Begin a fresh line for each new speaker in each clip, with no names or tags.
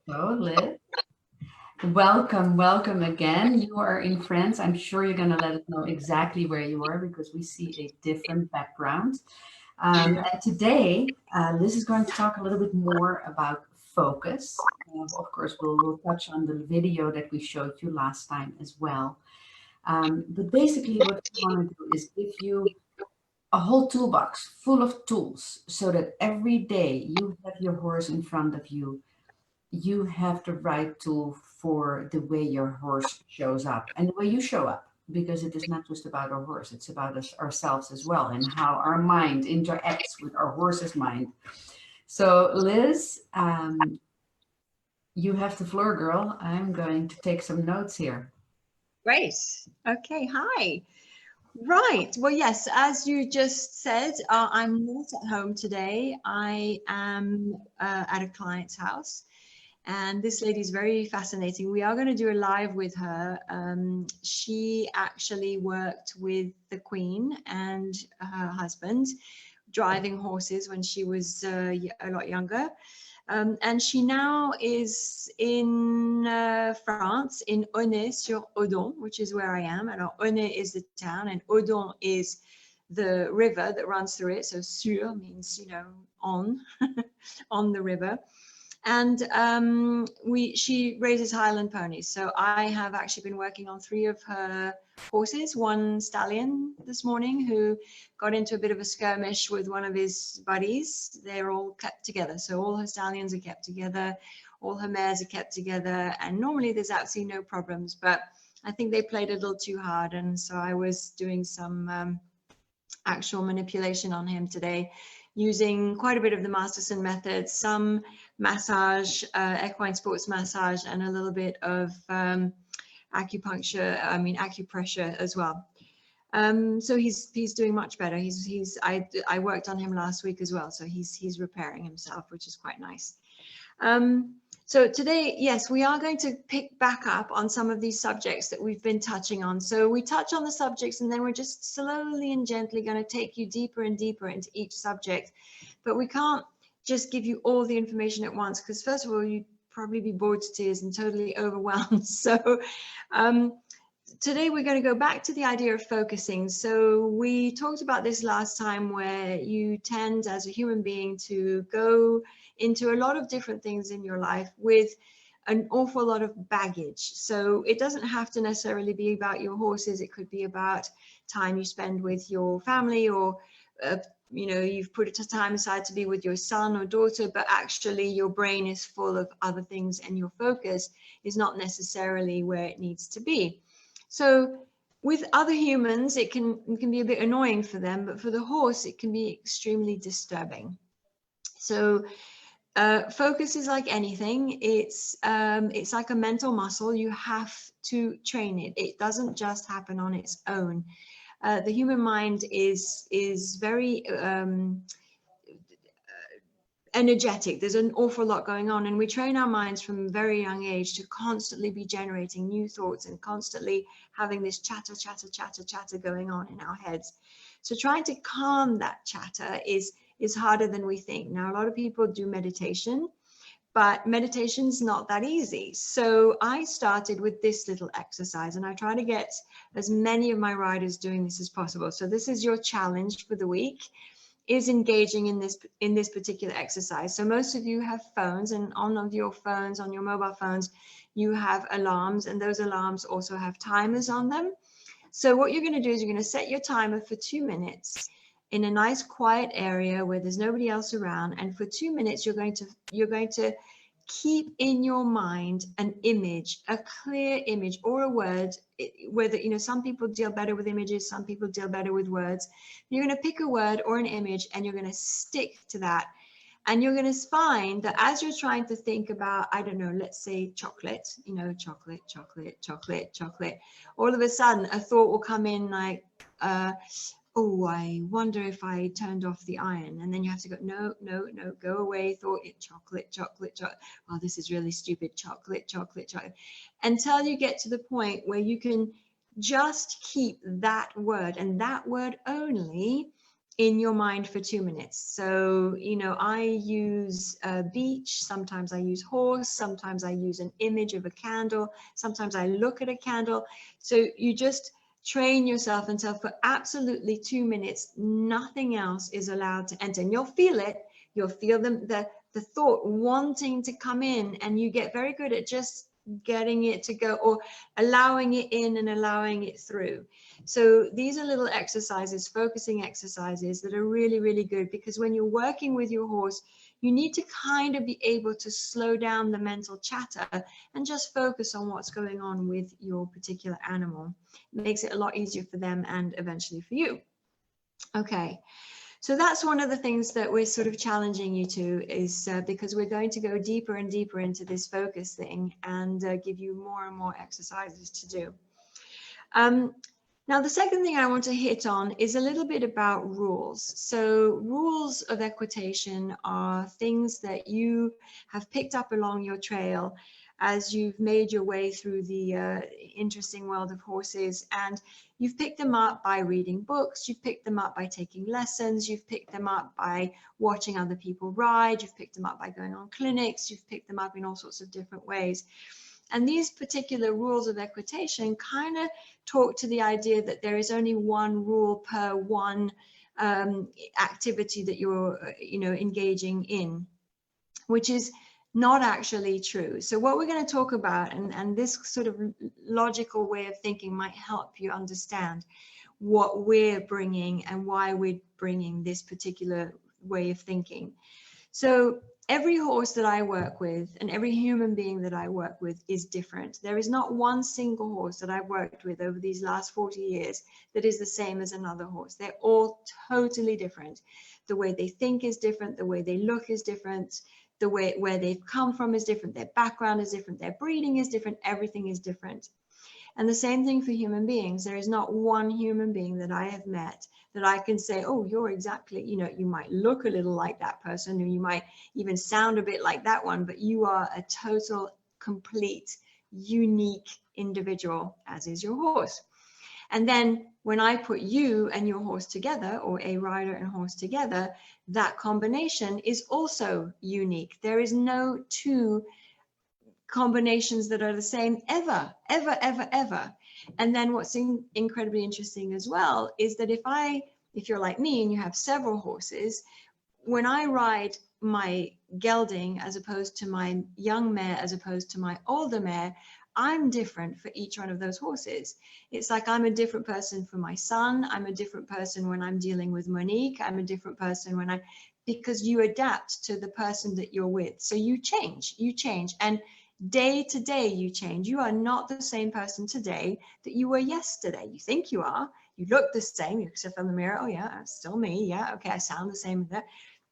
So, Liz, welcome again. You are in France. I'm sure you're going to let us know exactly where you are because we see a different background. And today, Liz is going to talk a little bit more about focus. Of course, we'll touch on the video that we showed you last time as well. But basically, what we want to do is give you a whole toolbox full of tools so that every day you have your horse in front of you, you have the right tool for the way your horse shows up and the way you show up, because it is not just about our horse, it's about us ourselves as well, and how our mind interacts with our horse's mind. So Liz, you have the floor, girl. I'm going to take some notes here.
Great. Okay. Hi. Right. Well, yes, as you just said, I'm not at home today. I am at a client's house. And this lady is very fascinating. We are going to do a live with her. She actually worked with the Queen and her husband driving horses when she was a lot younger. And she now is in France, in Aunay-sur-Odon, which is where I am. And Aunay is the town, and Odon is the river that runs through it. So sur means, on, on the river. And she raises Highland ponies. So I have actually been working on 3 of her horses, one stallion this morning who got into a bit of a skirmish with one of his buddies. They're all kept together. So all her stallions are kept together, all her mares are kept together. And normally there's absolutely no problems, but I think they played a little too hard. And so I was doing some actual manipulation on him today, using quite a bit of the Masterson method, some massage, equine sports massage, and a little bit of acupressure as well. So he's doing much better. I worked on him last week as well, so he's repairing himself, which is quite nice. So today, yes, we are going to pick back up on some of these subjects that we've been touching on. So we touch on the subjects and then we're just slowly and gently going to take you deeper and deeper into each subject. But we can't just give you all the information at once because first of all, you'd probably be bored to tears and totally overwhelmed. So today we're going to go back to the idea of focusing. So we talked about this last time, where you tend as a human being to go into a lot of different things in your life with an awful lot of baggage. So it doesn't have to necessarily be about your horses. It could be about time you spend with your family, or you've put time aside to be with your son or daughter, but actually your brain is full of other things and your focus is not necessarily where it needs to be. So with other humans, it can be a bit annoying for them, but for the horse, it can be extremely disturbing. So focus is like anything. It's like a mental muscle. You have to train it. It doesn't just happen on its own. The human mind is very energetic. There's an awful lot going on, and we train our minds from a very young age to constantly be generating new thoughts and constantly having this chatter going on in our heads. So trying to calm that chatter is harder than we think. Now, a lot of people do meditation, but meditation's not that easy. So I started with this little exercise, and I try to get as many of my riders doing this as possible. So this is your challenge for the week, is engaging in this particular exercise. So most of you have phones, and on your mobile phones, you have alarms, and those alarms also have timers on them. So what you're going to do is you're going to set your timer for 2 minutes in a nice quiet area where there's nobody else around, and for 2 minutes you're going to keep in your mind an image, a clear image or a word, whether, some people deal better with images, some people deal better with words. You're going to pick a word or an image and you're going to stick to that. And you're going to find that as you're trying to think about, I don't know, let's say chocolate, chocolate, all of a sudden a thought will come in like, oh, I wonder if I turned off the iron. And then you have to go, no, go away, thought it, chocolate. Oh, this is really stupid, chocolate. Until you get to the point where you can just keep that word and that word only in your mind for 2 minutes. So, you know, I use a beach, sometimes I use horse, sometimes I use an image of a candle, sometimes I look at a candle. So you just train yourself until for absolutely 2 minutes, nothing else is allowed to enter. And you'll feel it. You'll feel the thought wanting to come in, and you get very good at just getting it to go, or allowing it in and allowing it through. So these are little exercises, focusing exercises that are really, really good, because when you're working with your horse, you need to kind of be able to slow down the mental chatter and just focus on what's going on with your particular animal. It makes it a lot easier for them and eventually for you. Okay. So that's one of the things that we're sort of challenging you to, is because we're going to go deeper and deeper into this focus thing, and give you more and more exercises to do. Now, the second thing I want to hit on is a little bit about rules. So rules of equitation are things that you have picked up along your trail as you've made your way through the interesting world of horses, and you've picked them up by reading books, you've picked them up by taking lessons, you've picked them up by watching other people ride, you've picked them up by going on clinics, you've picked them up in all sorts of different ways. And these particular rules of equitation kind of talk to the idea that there is only one rule per one activity that you're, you know, engaging in, which is not actually true. So what we're going to talk about, and this sort of logical way of thinking might help you understand what we're bringing and why we're bringing this particular way of thinking. So every horse that I work with and every human being that I work with is different. There is not one single horse that I've worked with over these last 40 years that is the same as another horse. They're all totally different. The way they think is different. The way they look is different. The way where they've come from is different. Their background is different. Their breeding is different. Everything is different. And the same thing for human beings. There is not one human being that I have met that I can say, oh, you're exactly, you know, you might look a little like that person, or you might even sound a bit like that one, but you are a total, complete, unique individual, as is your horse. And then when I put you and your horse together, or a rider and horse together, that combination is also unique. There is no two combinations that are the same ever, ever, ever, ever. And then what's incredibly interesting as well is that if you're like me and you have several horses, when I ride my gelding as opposed to my young mare, as opposed to my older mare, I'm different for each one of those horses. It's like I'm a different person for my son. I'm a different person when I'm dealing with Monique. I'm a different person when because you adapt to the person that you're with. So you change. And day to day, you change. You are not the same person today that you were yesterday. You think you are. You look the same. You step in the mirror. Oh, yeah, it's still me. Yeah, okay, I sound the same.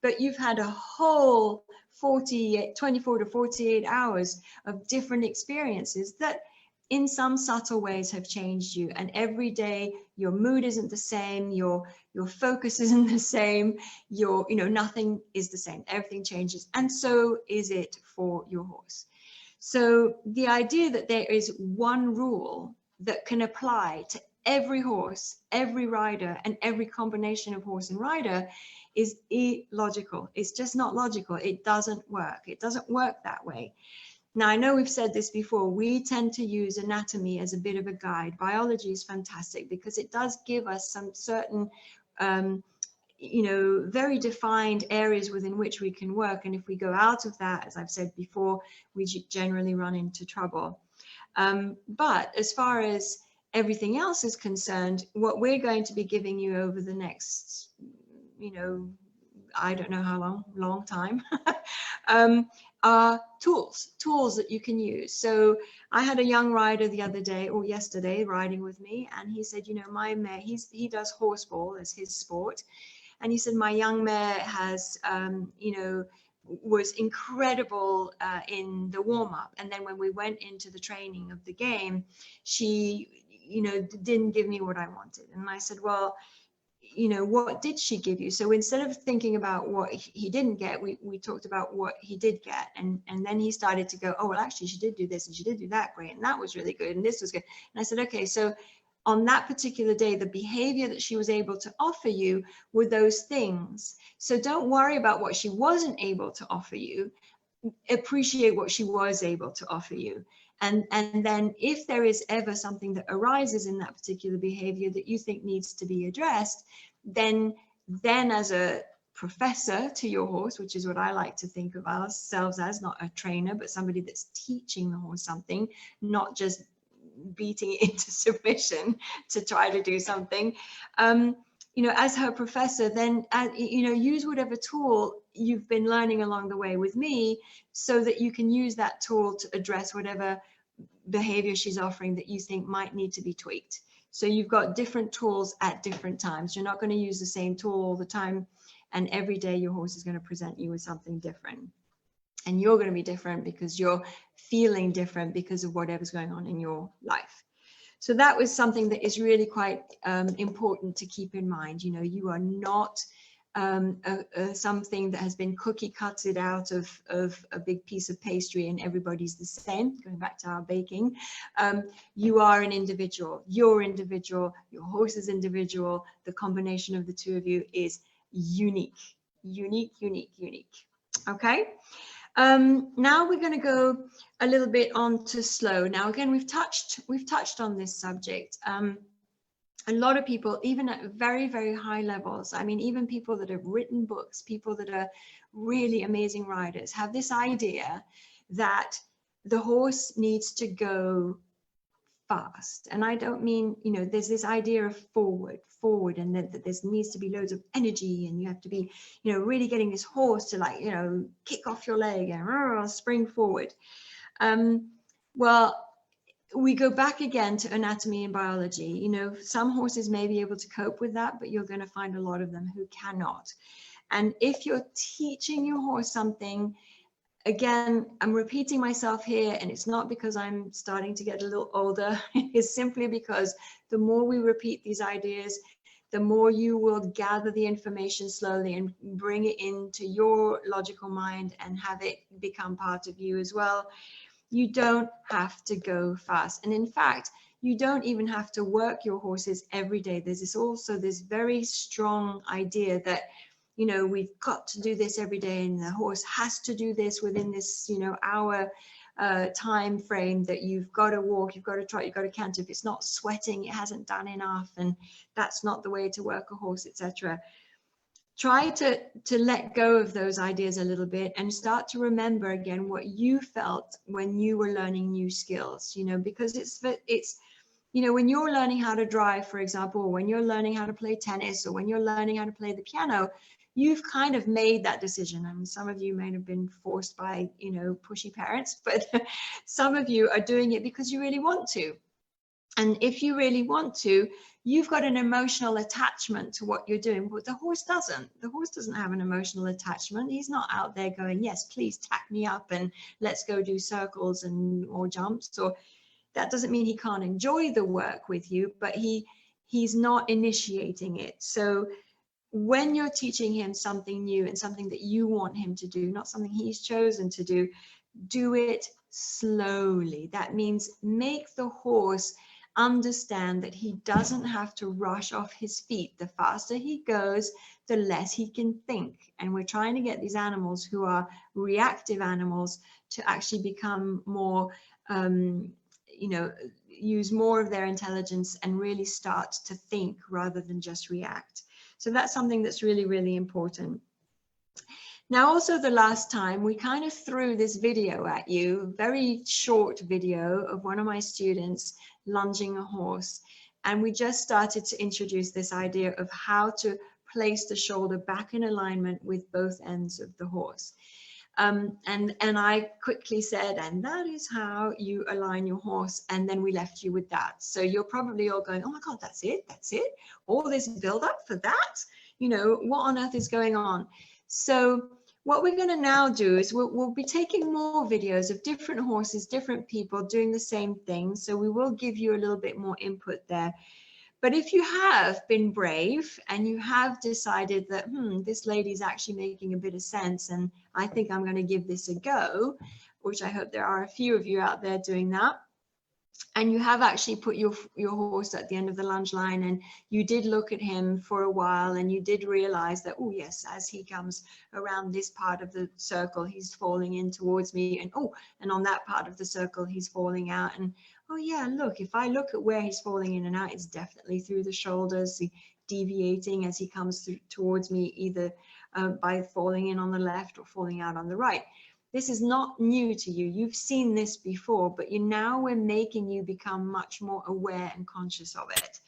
But you've had a whole 24 to 48 hours of different experiences that in some subtle ways have changed you. And every day your mood isn't the same, your focus isn't the same, nothing is the same. Everything changes. And so is it for your horse. So the idea that there is one rule that can apply to every horse, every rider, and every combination of horse and rider is illogical. It's just not logical. It doesn't work. It doesn't work that way. Now, I know we've said this before. We tend to use anatomy as a bit of a guide. Biology is fantastic because it does give us some certain very defined areas within which we can work. And if we go out of that, as I've said before, we generally run into trouble. But as far as everything else is concerned, what we're going to be giving you over the next, I don't know how long time, are tools that you can use. So I had a young rider the other day or yesterday riding with me, and he said, my mare, he does horseball as his sport. And he said, my young mare has, was incredible in the warm-up. And then when we went into the training of the game, she, didn't give me what I wanted. And I said, well, what did she give you? So instead of thinking about what he didn't get, we talked about what he did get. And then he started to go, oh, well, actually, she did do this and she did do that great. And that was really good. And this was good. And I said, okay, so on that particular day, the behavior that she was able to offer you were those things. So don't worry about what she wasn't able to offer you. Appreciate what she was able to offer you. And then if there is ever something that arises in that particular behavior that you think needs to be addressed, then as a professor to your horse, which is what I like to think of ourselves as, not a trainer, but somebody that's teaching the horse something, not just beating it into submission to try to do something. You know, as her professor, then, you know, use whatever tool you've been learning along the way with me so that you can use that tool to address whatever behavior she's offering that you think might need to be tweaked. So you've got different tools at different times. You're not going to use the same tool all the time, and every day your horse is going to present you with something different. And you're going to be different because you're feeling different because of whatever's going on in your life. So that was something that is really quite important to keep in mind. You know, you are not something that has been cookie cutted out of a big piece of pastry and everybody's the same. Going back to our baking, you are an individual. You're individual. Your horse is individual. The combination of the two of you is unique, unique, unique, unique. Okay. Now we're going to go a little bit on to slow. Now, again, we've touched on this subject. A lot of people, even at very, very high levels, I mean, even people that have written books, people that are really amazing riders, have this idea that the horse needs to go fast. And I don't mean, you know, there's this idea of forward, and that there needs to be loads of energy, and you have to be, you know, really getting this horse to, like, you know, kick off your leg and spring forward. Well, we go back again to anatomy and biology. You know, some horses may be able to cope with that, but you're going to find a lot of them who cannot. And if you're teaching your horse something, again, I'm repeating myself here, and it's not because I'm starting to get a little older. It's simply because the more we repeat these ideas, the more you will gather the information slowly and bring it into your logical mind and have it become part of you as well. You don't have to go fast. And in fact, you don't even have to work your horses every day. There's this very strong idea that, you know, we've got to do this every day, and the horse has to do this within this, you know, hour time frame, that you've got to walk, you've got to trot, you've got to canter. If it's not sweating, it hasn't done enough, and that's not the way to work a horse, etc. Try to let go of those ideas a little bit and start to remember again what you felt when you were learning new skills, you know, because it's, you know, when you're learning how to drive, for example, or when you're learning how to play tennis, or when you're learning how to play the piano, you've kind of made that decision. I mean, some of you may have been forced by, you know, pushy parents, but some of you are doing it because you really want to. And if you really want to, you've got an emotional attachment to what you're doing, but the horse doesn't. The horse doesn't have an emotional attachment. He's not out there going, yes, please tack me up and let's go do circles or jumps. Or that doesn't mean he can't enjoy the work with you, but he's not initiating it. So when you're teaching him something new and something that you want him to do, not something he's chosen to do it slowly. That means make the horse understand that he doesn't have to rush off his feet. The faster he goes, the less he can think. And we're trying to get these animals who are reactive animals to actually become more, you know, use more of their intelligence and really start to think rather than just react. So that's something that's really, really important. Now, also the last time we kind of threw this video at you, very short video of one of my students lunging a horse. And we just started to introduce this idea of how to place the shoulder back in alignment with both ends of the horse. And I quickly said, and that is how you align your horse. And then we left you with that. So you're probably all going, oh my God, that's it. That's it. All this build up for that. You know, what on earth is going on? So what we're going to now do is we'll be taking more videos of different horses, different people doing the same thing. So we will give you a little bit more input there. But if you have been brave and you have decided that, this lady's actually making a bit of sense and I think I'm going to give this a go, which I hope there are a few of you out there doing that, and you have actually put your horse at the end of the lunge line, and you did look at him for a while, and you did realize that, oh yes, as he comes around this part of the circle, he's falling in towards me, and oh, and on that part of the circle, he's falling out. And oh yeah, look, if I look at where he's falling in and out, it's definitely through the shoulders, deviating as he comes through towards me, either by falling in on the left or falling out on the right. This is not new to you. You've seen this before, but we're making you become much more aware and conscious of it.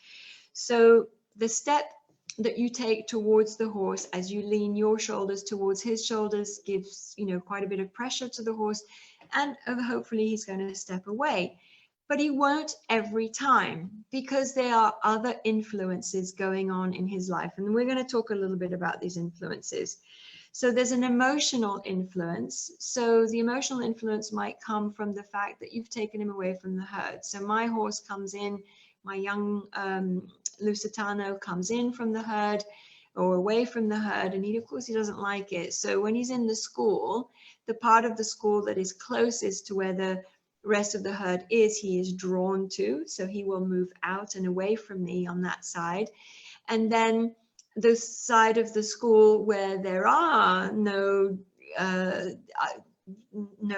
So the step that you take towards the horse as you lean your shoulders towards his shoulders gives, quite a bit of pressure to the horse, and hopefully he's going to step away. But he won't every time, because there are other influences going on in his life. And we're going to talk a little bit about these influences. So there's an emotional influence. So the emotional influence might come from the fact that you've taken him away from the herd. So my horse comes in, my young Lusitano comes in from the herd or away from the herd, and of course he doesn't like it. So when he's in the school, the part of the school that is closest to where the rest of the herd is, he is drawn to. So he will move out and away from me on that side. And then the side of the school where there are no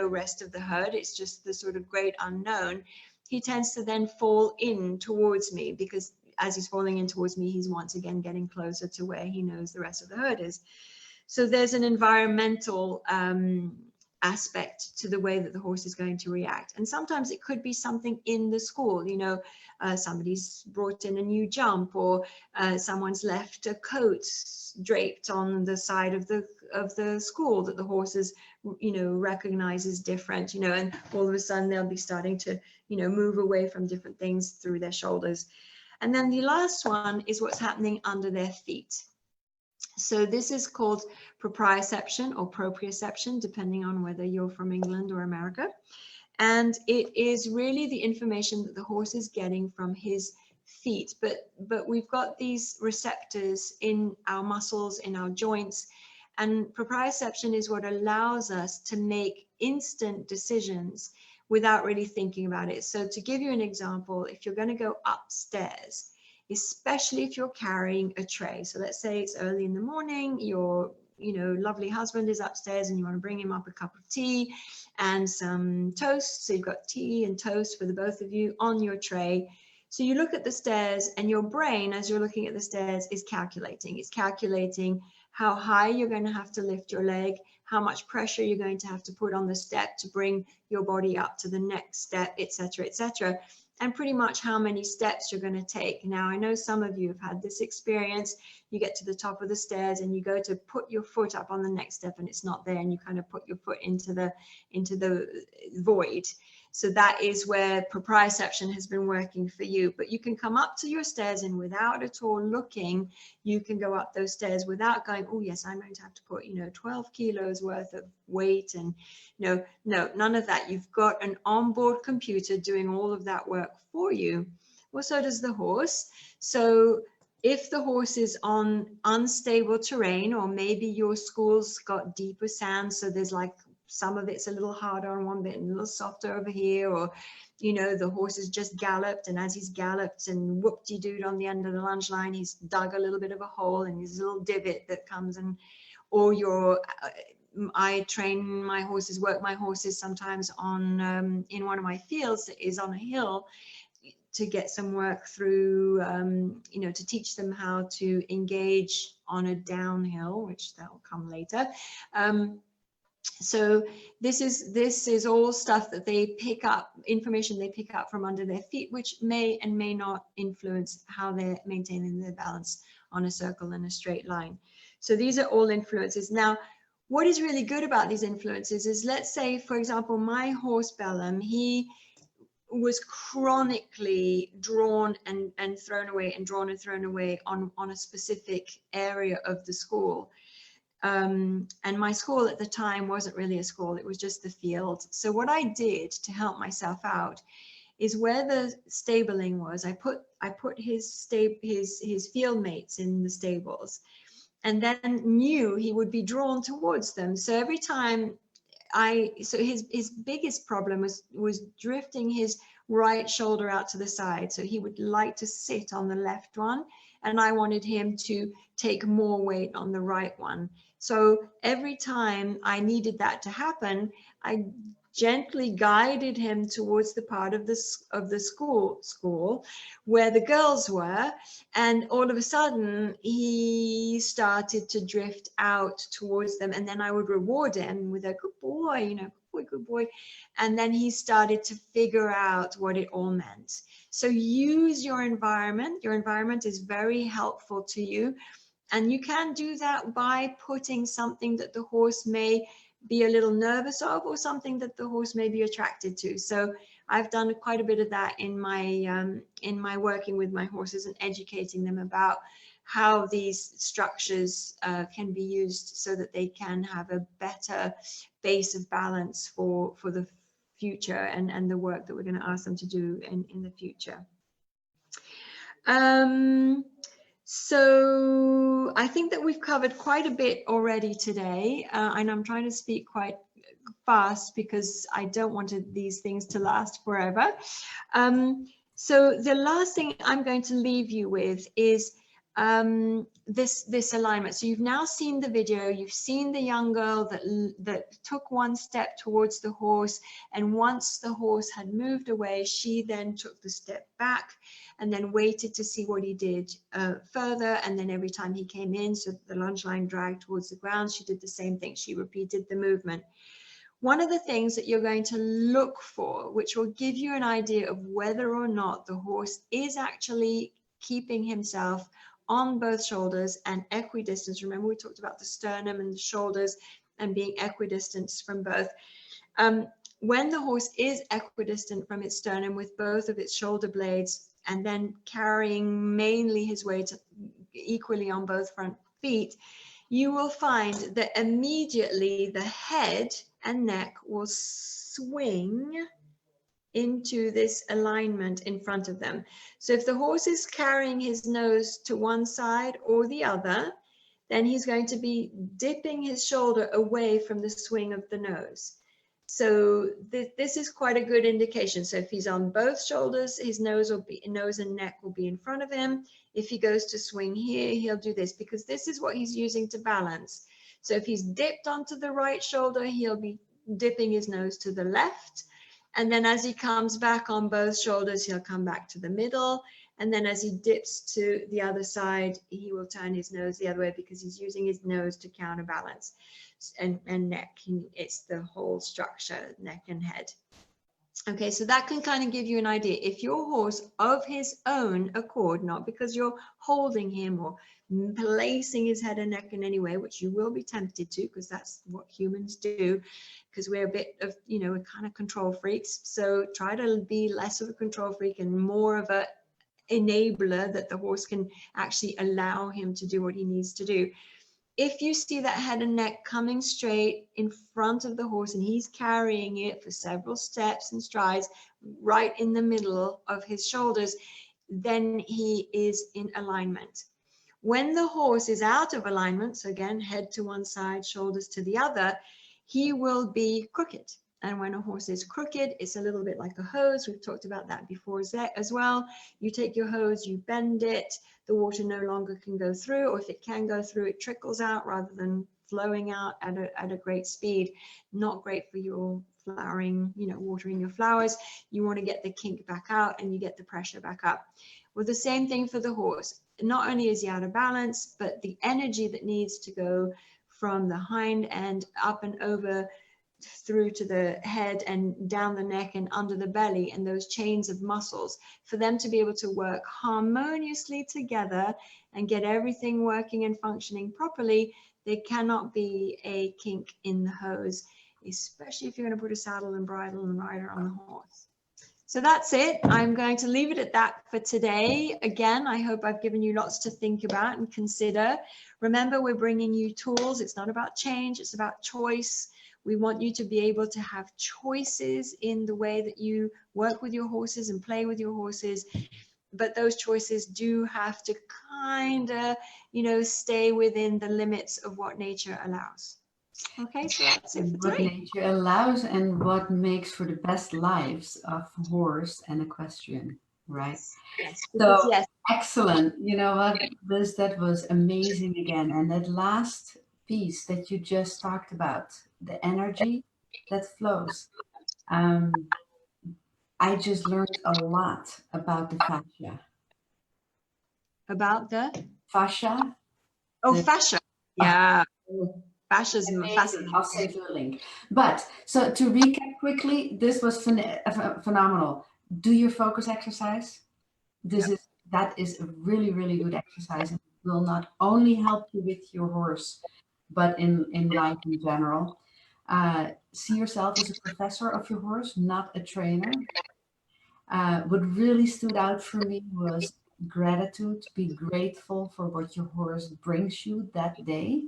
rest of the herd, it's just the sort of great unknown, he tends to then fall in towards me, because as he's falling in towards me, he's once again getting closer to where he knows the rest of the herd is. So there's an environmental aspect to the way that the horse is going to react. And sometimes it could be something in the school, somebody's brought in a new jump, or someone's left a coat draped on the side of the school that the horses recognizes different, and all of a sudden they'll be starting to move away from different things through their shoulders. And then the last one is what's happening under their feet. So this is called proprioception or proprioception, depending on whether you're from England or America. And it is really the information that the horse is getting from his feet. But we've got these receptors in our muscles, in our joints. And proprioception is what allows us to make instant decisions without really thinking about it. So to give you an example, if you're going to go upstairs, especially if you're carrying a tray. So let's say it's early in the morning, your lovely husband is upstairs and you want to bring him up a cup of tea and some toast. So you've got tea and toast for the both of you on your tray. So you look at the stairs, and your brain, as you're looking at the stairs, is calculating. It's calculating how high you're going to have to lift your leg, how much pressure you're going to have to put on the step to bring your body up to the next step, etc., etc., and pretty much how many steps you're going to take. Now, I know some of you have had this experience. You get to the top of the stairs and you go to put your foot up on the next step and it's not there, and you kind of put your foot into the void. So that is where proprioception has been working for you. But you can come up to your stairs, and without at all looking, you can go up those stairs without going, oh yes, I'm going to have to put 12 kilos worth of weight, and no, none of that. You've got an onboard computer doing all of that work for you. Well, so does the horse. So if the horse is on unstable terrain, or maybe your school's got deeper sand, so there's like some of it's a little harder on one bit and a little softer over here, or the horse has just galloped, and as he's galloped and whoop-de-dooed on the end of the lunge line, he's dug a little bit of a hole and there's a little divot that comes in. Or I train my horses, work my horses sometimes on in one of my fields that is on a hill, to get some work through, to teach them how to engage on a downhill, which that will come later. So this is all stuff that they pick up, information they pick up from under their feet, which may and may not influence how they're maintaining their balance on a circle and a straight line. So these are all influences. Now, what is really good about these influences is, let's say, for example, my horse Bellum, he was chronically drawn and thrown away, and drawn and thrown away on a specific area of the school. And my school at the time wasn't really a school, it was just the field. So what I did to help myself out is, where the stabling was, I put his field mates in the stables, and then knew he would be drawn towards them. So every time so his biggest problem was drifting his right shoulder out to the side. So he would like to sit on the left one, and I wanted him to take more weight on the right one. So every time I needed that to happen, I gently guided him towards the part of the school where the girls were, and all of a sudden he started to drift out towards them, and then I would reward him with a good boy, you know, good boy, and then he started to figure out what it all meant. So use your environment. Your environment is very helpful to you, and you can do that by putting something that the horse may be a little nervous of, or something that the horse may be attracted to. So I've done quite a bit of that in my working with my horses and educating them about how these structures can be used so that they can have a better base of balance for the future and the work that we're going to ask them to do in the future. So I think that we've covered quite a bit already today, and I'm trying to speak quite fast because I don't want these things to last forever. So the last thing I'm going to leave you with is this alignment. So you've now seen the video, you've seen the young girl that took one step towards the horse, and once the horse had moved away, she then took the step back and then waited to see what he did further. And then every time he came in, so the lunge line dragged towards the ground, she did the same thing. She repeated the movement. One of the things that you're going to look for, which will give you an idea of whether or not the horse is actually keeping himself on both shoulders and equidistant. Remember, we talked about the sternum and the shoulders and being equidistant from both. When the horse is equidistant from its sternum with both of its shoulder blades, and then carrying mainly his weight equally on both front feet, you will find that immediately the head and neck will swing into this alignment in front of them. So if the horse is carrying his nose to one side or the other, then he's going to be dipping his shoulder away from the swing of the nose. So this is quite a good indication. So if he's on both shoulders, his nose and neck will be in front of him. If he goes to swing here, he'll do this, because this is what he's using to balance. So if he's dipped onto the right shoulder, he'll be dipping his nose to the left. And then as he comes back on both shoulders, he'll come back to the middle. And then as he dips to the other side, he will turn his nose the other way, because he's using his nose to counterbalance. And neck, it's the whole structure, neck and head. Okay, so that can kind of give you an idea. If your horse of his own accord, not because you're holding him or placing his head and neck in any way, which you will be tempted to, because that's what humans do, because we're a bit of, you know, we're kind of control freaks. So try to be less of a control freak and more of a enabler, that the horse can actually allow him to do what he needs to do. If you see that head and neck coming straight in front of the horse and he's carrying it for several steps and strides right in the middle of his shoulders, then he is in alignment. When the horse is out of alignment, so again, head to one side, shoulders to the other, he will be crooked. And when a horse is crooked, it's a little bit like a hose. We've talked about that before as well. You take your hose, you bend it, the water no longer can go through, or if it can go through, it trickles out rather than flowing out at a great speed. Not great for your flowering, you know, watering your flowers. You want to get the kink back out and you get the pressure back up. Well, the same thing for the horse. Not only is he out of balance, but the energy that needs to go from the hind end up and over through to the head and down the neck and under the belly, and those chains of muscles, for them to be able to work harmoniously together and get everything working and functioning properly, there cannot be a kink in the hose, especially if you're going to put a saddle and bridle and rider on the horse. So that's it. I'm going to leave it at that for today. Again, I hope I've given you lots to think about and consider. Remember, we're bringing you tools. It's not about change, it's about choice. We want you to be able to have choices in the way that you work with your horses and play with your horses. But those choices do have to kind of, you know, stay within the limits of what nature allows. Okay, so that's it for
What
today.
nature allows and what makes for the best lives of horse and equestrian, right?
Yes,
So
because yes,
excellent. You know what, Liz, that was amazing again. And that last piece that you just talked about, the energy that flows. Um, I just learned a lot about the fascia.
about the
Fascia, the
fascia.
oh,
Yeah, fascia's
amazing. I'll
fascinating.
save you a link. But so to recap quickly, this was phenomenal. Do your focus exercise. This
Yep.
is that is a really, really good exercise, and it will not only help you with your horse, but in life in general. See yourself as a professor of your horse, not a trainer. What really stood out for me was gratitude. Be grateful for what your horse brings you that day.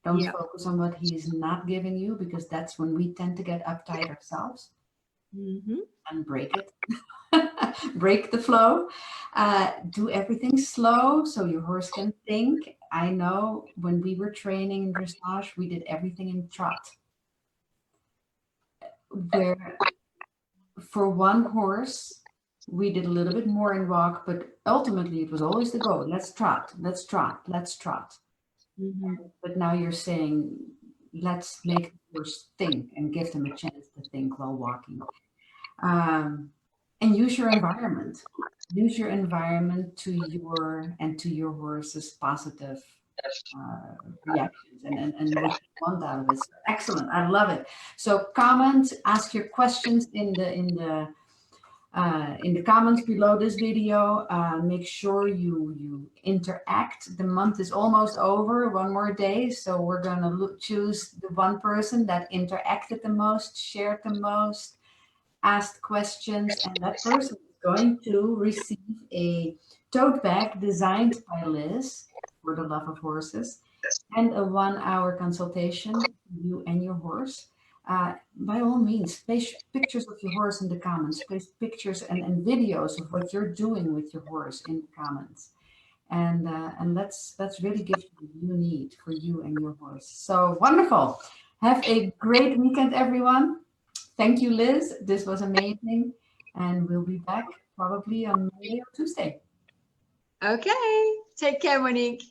Don't
Yep.
focus on what he is not giving you, because that's when we tend to get uptight ourselves
Mm-hmm.
and break it. Break the flow. Do everything slow so your horse can think. I know when we were training in dressage, we did everything in trot, where for one horse, we did a little bit more in walk, but ultimately it was always the goal. Let's trot, let's trot, let's trot.
Mm-hmm.
But now you're saying, let's make the horse think and give them a chance to think while walking. And use your environment. Use your environment to your horse's positive reactions and what you want out of it. So excellent, I love it. So comment, ask your questions in the comments below this video. Make sure you interact. The month is almost over, one more day. So we're gonna choose the one person that interacted the most, shared the most, asked questions, and that person is going to receive a tote bag designed by Liz for the love of horses and a 1 hour consultation, you and your horse. By all means, place pictures of your horse in the comments, place pictures and videos of what you're doing with your horse in the comments. And let's really give you what you need for you and your horse. So wonderful. Have a great weekend, everyone. Thank you, Liz. This was amazing. And we'll be back probably on Monday or Tuesday.
Okay. Take care, Monique.